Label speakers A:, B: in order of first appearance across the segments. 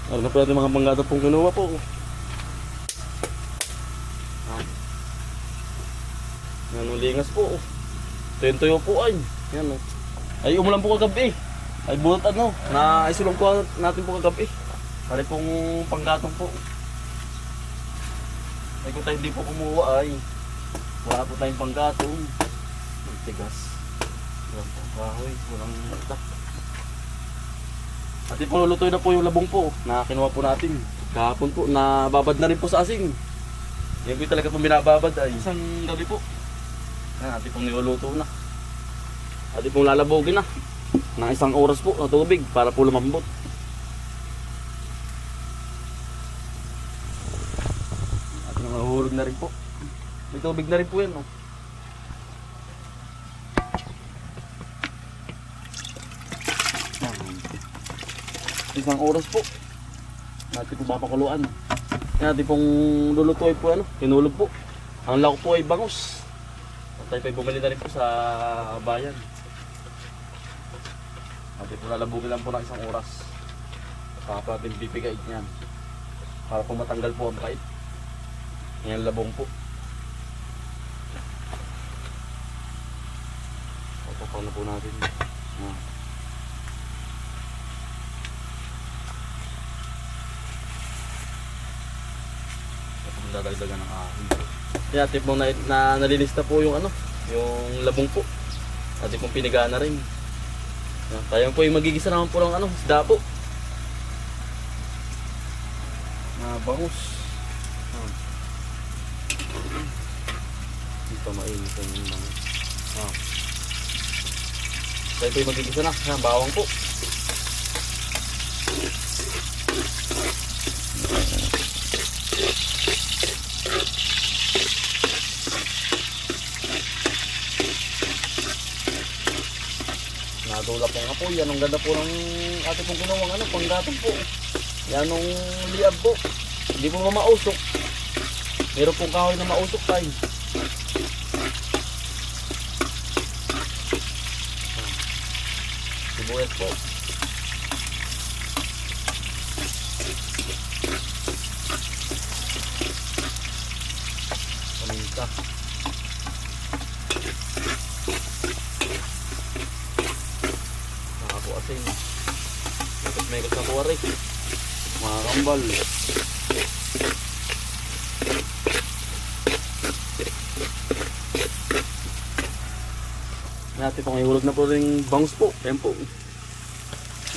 A: Ano na po natin mga panggata pong kinuha po. Yan o, lingas po. Tuyo po ay. Yan o. Ay umulan po kagabi. Ay bulot ano. Naisulong po natin po kagabi. Pare pong panggatong po. Ay kung tayo hindi po kumuha ay wala po tayong panggatong. Ang tigas. Walang pangkahoy. Walang itak. At po lulutuin na po yung labong po na kinuha po natin. Kahapon po, nababad na rin po sa asin. Yan po talaga po binababad ay isang gabi po. Yan, atin pong niluluto na. Atin pong lalabogin na ng isang oras po na tubig para po lumambot. Atin mahuhulog na rin po. May tubig na rin po yan. Oh. Isang oras po natin po papakuluan. Natin pong lulutuin po ano, hinulog po. Ang lako po ay bangus. At tayo po bumili na rin po sa bayan. Natin po lalabugin lang po ng isang oras. Para natin bibigay niyan. Para po matanggal po ang pait. Yan labong po. Papapaw na po natin. Dadagdagan ng ahon. Kaya tip mo na nalilista po yung ano, yung labong po. At pong piniga na rin. Tayo po yung magigisa naman po ng ano, isda po. Bangus. Hindi pa mainit yung bangus. Tayo po yung magigisa na. Bawang po. Nadula po nga po, yan ang ganda po ng ating pong ginawang ano, panggatong po. Yan ang liab po. Hindi po mausok. Meron pong kahoy na mausok tayo. Sibuyas po. Paminta. Asin. May kasakuwari. Mga kambal. Natin pong ihulog na po rin bangus po. Ayan po.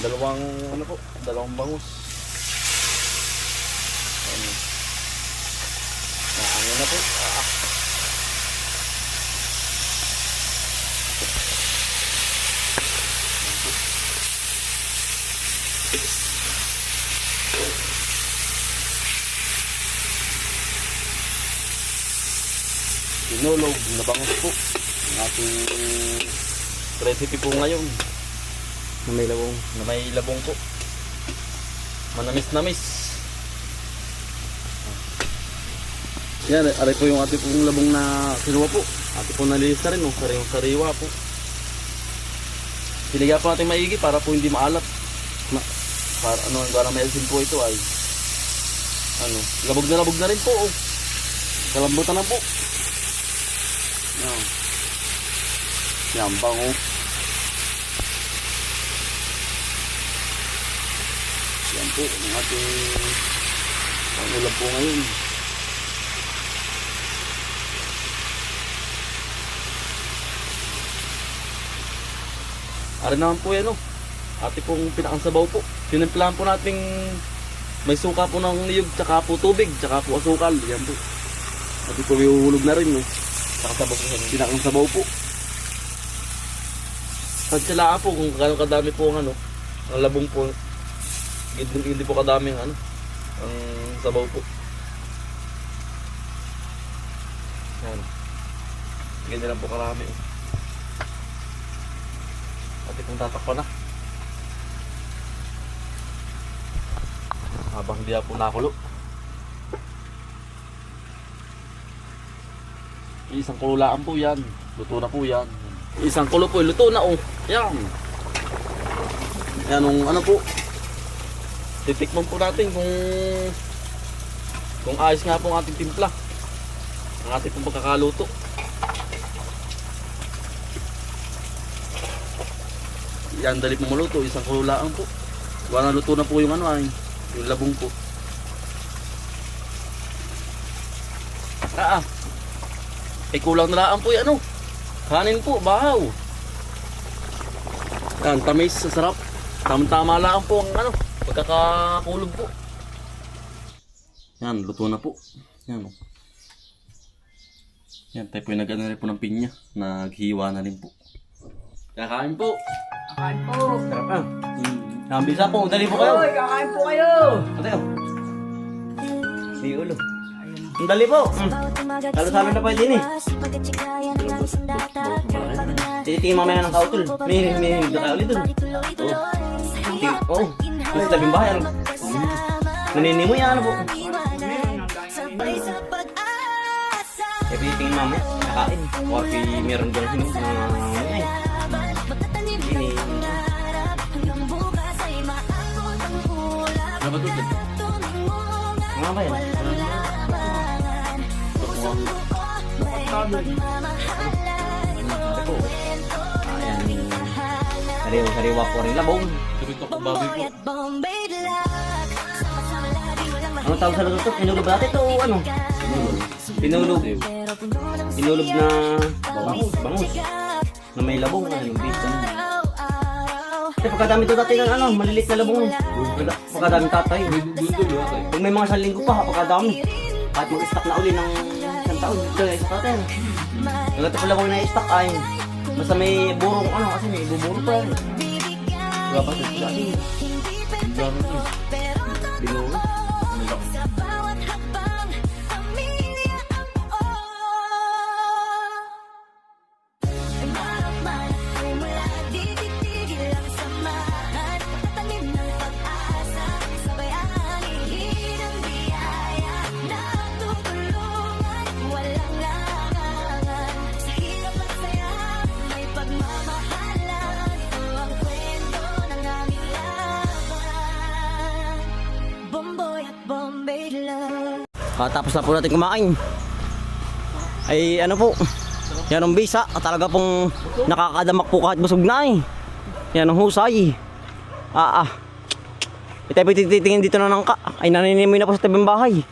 A: Dalawang ano po, dalawang bangus. Ayan. Ano na po. Sinulog na bangus po ang ating recipe po ngayon na may labong po, manamis-namis. Yan, aray po yung ating pong labong na kinuha po. Ating pong nalilista rin, sariwa po. Piliga po natin maigi para po hindi maalat. Para may asin po ito ay labog na rin po. Kalambutan na po. Yan, bango. Yan po ang ating pangulam po ngayon. Ari naman po yan ate pong pinakang-sabaw po. Tinimplahan po nating may suka po ng niyog, tsaka po tubig, tsaka po asukal. Yan po. Ate po ihuhulog na rin Pinakang-sabaw po. Pinakang-sabaw po. Pagsalaan po kung gano'ng kadami po ang labong po. Hindi po kadami ang sabaw po. Yan. Ganyan lang po karami. Pati kung tatakpan na. Habang hindi po nakulo. Isang kulaan po yan. Luto na po yan. Isang kulo po, luto na Yan. Yan po. titikman po natin kung ayos nga po ang ating timpla. Ang ating pong pagkakaluto. Yan, dali pong maluto. Isang kulaan po. Wala luto na po yung ano ay, yung labong po. Kulang na lang po yung ano. Kanin po, bahaw. Yan, tamis, sarap. Tama-tama lang po ang ano, pagkakakulog po. Yan, luto na po. Yan o. Yan, tayo po yung nag-ano rin po ng pinya. Naghiwa na rin po. Kakain po.
B: Kakain po.
A: Sarap ah. Nambisa po, dali po kayo.
B: Hoy, kakain po kayo.
A: Ate o. Di ulo. Dali po. Talo-talo na pa din eh. Tinitingin mamaya ng kautol. May hinig na kayo ulit dun. Oo. Yung sa tabing bahay. Naninimoy ano po. Kaya tinitingin mamaya. Nakain. Or meron dyan hinog na mamaya. Ini. Ano ba ito? Mga ba yan? Sariwa po rin labong. Ano tawag sa luto? Pinulog ba natin ito o ano? Pinulog. Pinulog na bangus. Na may labong. Kasi pagkadami ito dati ng ano, malilit na labong. Pagkadami tatay. Kung may mga isang linggo pa, pagkadami. Kahit mag-stock na uli ng isang taon. Ito yung isa natin. Nagata pala kung na-stock ay basta may burong ano kasi may buburo pa yan. Diba pa sila kasi binuro. Tapos na po natin kumain. Ay ano po, yan ang bisa. Talaga pong nakakadamak po kahit busog na eh. Yan ang husay. Ito po titingin dito na nangka. Ay naninimoy na po sa tabing bahay.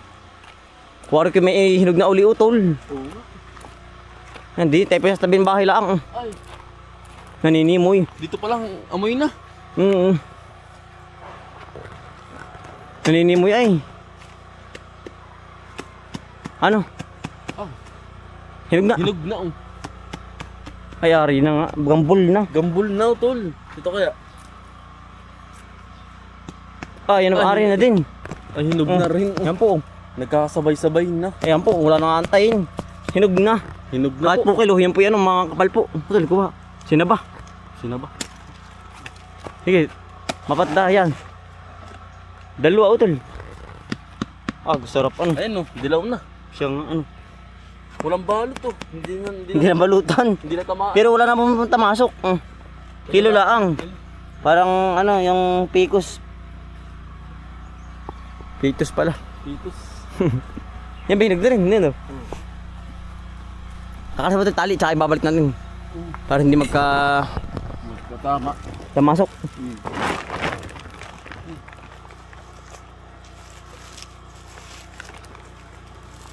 A: Kuwari ko may hinog na uli utol. Hindi, tayo po sa tabing bahay lang. Naninimoy.
C: Dito pa lang amoy na.
A: Naninimoy ay. Ano? Hinog na.
C: Hinog na.
A: Ay, ari na nga. Gambol na.
C: Gambol na, tol. Ito kaya.
A: Yan ang ari na din.
C: Ay, hinog na rin.
A: Yan po.
C: Nagkakasabay-sabay na.
A: Ayan po, wala nang antayin. Hinog na.
C: Hinog na
A: kahit
C: po.
A: po kilo, yan po yan ang mga kapal po. Utol, kuha. Sinaba.
C: Sinaba.
A: Sige, mapatda yan. Dalawa, utol. Sarap ano.
C: Ayun no, dilaw na.
A: Siyang ano.
C: Walang balot to.
A: Hindi na balutan.
C: Hindi na tamaan.
A: Pero wala na pong tamasok. Kilo laang. Parang ano, yung picos. Picos pala.
C: Pitos.
A: Yan bihinog na rin, hindi no? Nakasabot yung tali, tsaka ibabalik natin. Para hindi
C: Magkatama.
A: tamasok.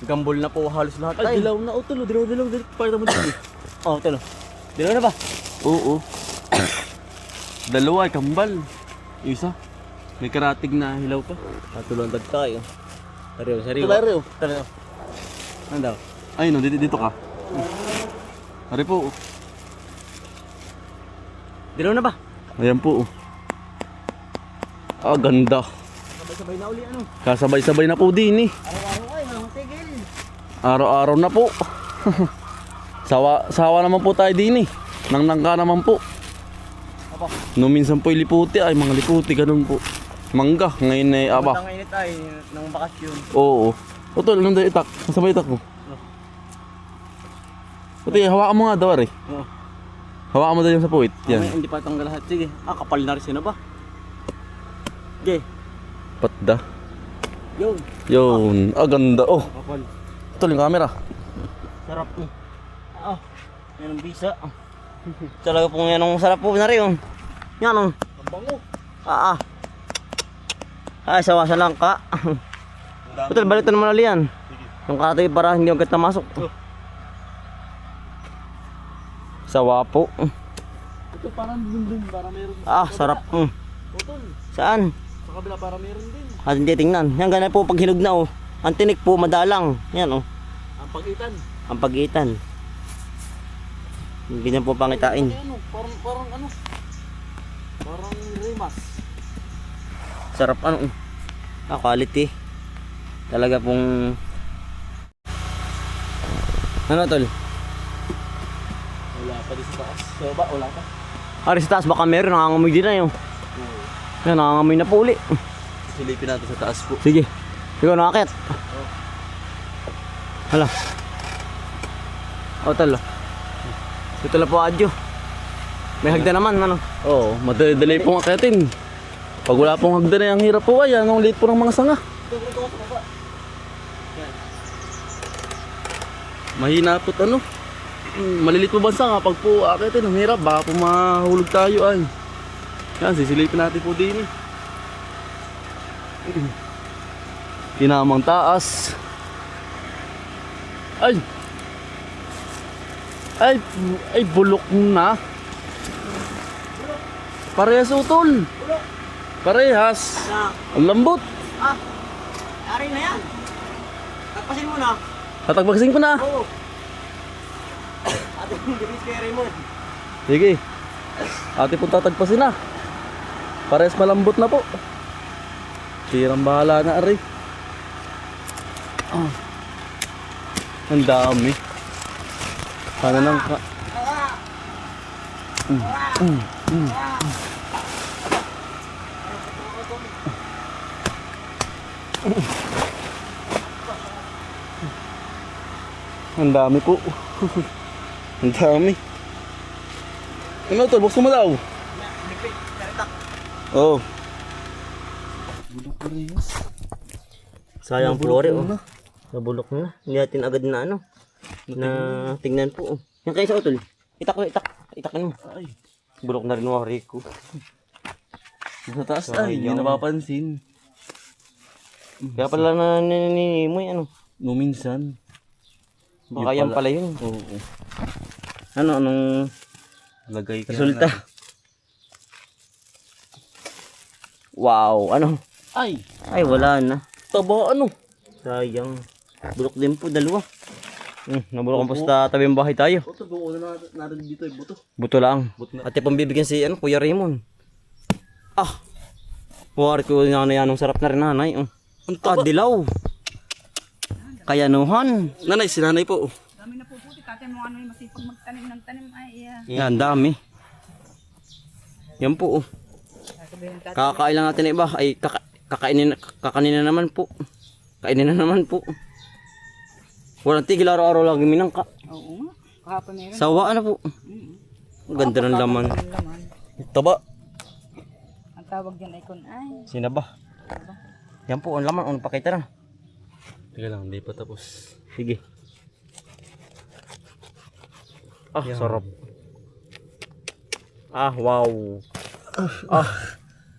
A: Gambol na po halos lahat.
C: Ay, dilaw na. Tol. Dilaw. Pakita mo dito.
A: Talo. Dilaw na ba?
C: Oo. Dalawa ay kambal. Isa. May karatig na hilaw pa.
A: Tulundag tayo. Sariw.
C: Tara.
A: Ano daw?
C: Ay no, dito ka. Ari po.
A: Dilaw na ba?
C: Ayan po. Ganda.
A: Sabay-sabay na uli ano?
C: Kasabay-sabay na po din eh.
A: Araw-araw ay, walang tigil.
C: Araw-araw na po. Sawa naman po tayo din eh. Nangka naman po. No minsan po liputi ay mga liputi ganun po. Mangga ngayon ay aba.
A: Ang init ay ng bakasyon.
C: Oo. Tol, anong dahil itak? Kasabay itak ko. Pati hawakan mo nga daw ari.
A: Oo.
C: Hawakan mo daw yung sa puwit. Yan.
A: Hindi pa tanggal lahat. Sige. Kapal na rin sino ba? Okay.
C: Patda.
B: Yun.
C: Yun. Ah, ganda. Oh,
B: Kapal.
C: ito yung camera.
B: Sarap po. Ah, yan ang bisa. Talaga pong yan ang sarap po na rin. Yan ang.
A: Ang bango.
B: Ay, sawa sa langka. Putol, balitan naman ulit yan. Yung katoy para hindi agad namasok. Sawa po.
A: Ito parang dun, para meron.
B: Ah, sarap.
A: Utol,
B: Saan?
A: sa kabila para meron din.
B: Atin titingnan. Yan, ganun po pag hinog na oh. Ang tinik po madalang. Yan oh.
A: Ang pagitan.
B: Ang pagitan. Ganyan po pangitain.
A: Ano, parang ano. Parang rimas.
B: Sarap ano. Quality. Talaga pong ano tol?
A: Wala pa din sa taas. So ba, wala pa.
B: Ari sa taas baka meron nangangamoy din na yun. Yan nangangamoy na po uli.
A: Silipin natin sa taas po.
B: Sige. Ikaw nakakit. Hala. O tol. Ito lang po adyo. May hagda naman ano.
C: Oo, madali-dali pong akitin. Pag wala pong hagdan ang hirap po ay, ang liit po ng mga sanga. Mahina po't ano. Malilit po ba ang sanga? Pag po akitin, ang hirap. Baka po mahulog tayo ay. Yan, sisilipin natin po din. Tinamang taas. Ay! Ay, bulok na. Parehas utol. Parehas. Ang lambot.
B: Ah. Ari na yan. Tagpasin mo na.
C: Tatagpagsin ko na.
B: Oo. Ate yung gabis kay Raymond.
C: Sige. Ate po tatagpasin na. Parehas malambot na po. Tirang bahala na ari. Ah. Ang dami. Sana nang Ang dami po. Ang dami. Ano to? Buksan mo daw. Oo.
B: Sayang po rin oh. Nabulok na. Hindi natin agad na ano. Na tingnan po oh. Yan kayo sa utol. Itakin mo.
C: Ay.
B: Bulok na rin wari ko.
C: Sa taas ay. Hindi napapansin.
B: Kaya pala na ninimoy ano.
C: No minsan.
B: Baka yan pala yun.
C: Oo.
B: Anong
C: Lagay ka
B: resulta?
C: na.
B: Wow, ano?
C: Ay.
B: Ay, wala na.
C: Taba ano?
B: Sayang. Bulok din po, dalawa. Nabulok po sa tabing bahay tayo.
C: Ito, buo na natin dito yung buto.
B: Buto lang.
C: Buto na.
B: Ate pang bibigyan si ano, Kuya Raymond. Ah! Wari ko na yan, sarap na rin nanay.
C: Ang taba.
B: Dilaw. Kayanuhan.
C: Nanay, si nanay po.
D: Dami na po puti, tatay mo ano yung masipag magtanim ng tanim ay
B: Yan, dami. Yan po.
D: sasabihin tatay.
B: Kakain lang natin iba. Ay, kakainin na naman po. Kainin na naman po. Walang tigil, araw-araw lagi minangka.
D: Oo nga, kahapon meron.
B: Sawa na po. Ang ganda ng laman.
D: Ang laman.
C: Taba.
D: Ang tawag dyan ay kun ay.
B: Sina ba? Yan po, ang laman. Ano pakita na?
C: Teka lang, hindi pa tapos.
B: Sige. Ah,
C: Yan.
B: sarap. Ah, wow.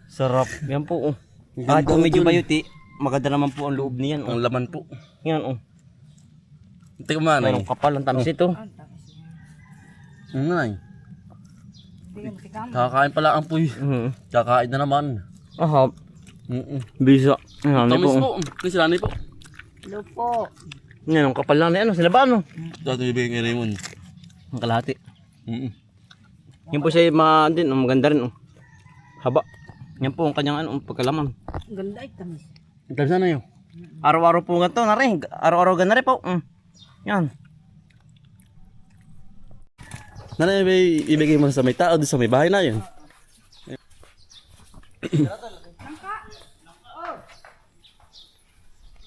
B: Sarap. Yan po. Kahit po medyo bayuti, maganda naman po ang loob niyan.
C: Ang laman po.
B: Yan.
C: Teka mo nanay.
B: Anong kapal ang tamis ito.
D: Ang tamis niya.
C: Ang nanay.
D: Hindi ka matikam.
C: Kakakain pala ang puy. Kakain na naman.
B: Aha, bisa. Yan
C: Tamis
B: po.
C: po. Ni si nanay po.
D: Hello po.
B: Yan, ang kapal lang na yan. Sila ba ano?
C: Dato ibigay kay Raymond.
B: Ang kalahati. Yan po siya din. Maganda rin. Haba. Yan po ang kanyang pagkalaman.
D: Ang ganda ay tamis.
C: Ito sana yun.
B: Araw-araw po ganito na rin. Araw-araw ganun na rin po. Yan.
C: Nanay, may ibigay mo sa may tao doon sa may bahay na yun.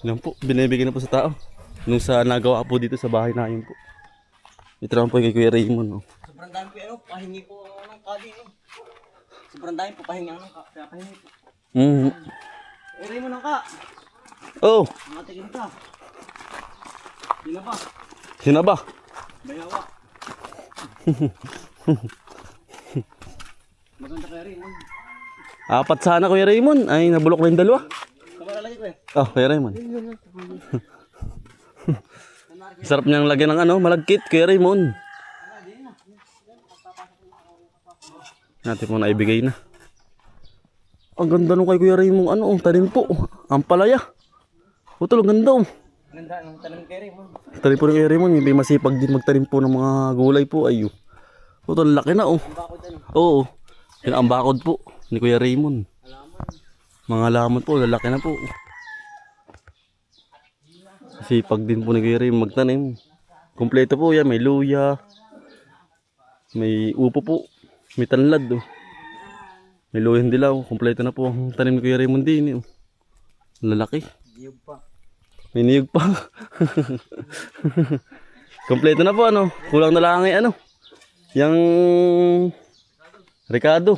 C: Yan po, binibigay na po sa tao. Nung sa nagawa po dito sa bahay na yun po. Ito naman po kay Kuya Raymond.
B: Sobrang dami po pahingi po ng kadi. Sobrang dami po pahingi ng pahingi po. Eri mo na ka.
C: Oh,
B: Matikin ka. Sino ba?
C: sino ba?
B: Bayawa. Maganda kay Raymond.
C: Apat sana Kuya Raymond. Ay, nabulok na yung dalawa.
B: Kamaralagi ko eh.
C: Oh, Kuya Raymond. Sarap niyang lagyan ng ano, malagkit Kuya Raymond. Natin mo na ibigay na. Ang ganda nung kay Kuya Raymond, ano, tanim po. Ang palaya. Utol, ang ganda oh.
B: Ganda ng tanim kay Raymond.
C: Tanim po ni Kuya Raymond, hindi masipag din magtanim po ng mga gulay po. Ayo. Utol, laki na oh.
B: Bakod ano?
C: Oo. Yan ang bakod po ni Kuya Raymond. Mga lamon po, lalaki na po. Sipag din po ni Kuya Raymond magtanim. Kompleto po yan, may luya. May upo po. May tanlad oh. May luyang dilaw. Kompleto na po ang tanim ni Kuya Raymond din. Oh. Lalaki.
B: Diyog pa.
C: May niyog pa. Kompleto na po ano. Kulang na lang ay ano. Yang Ricardo.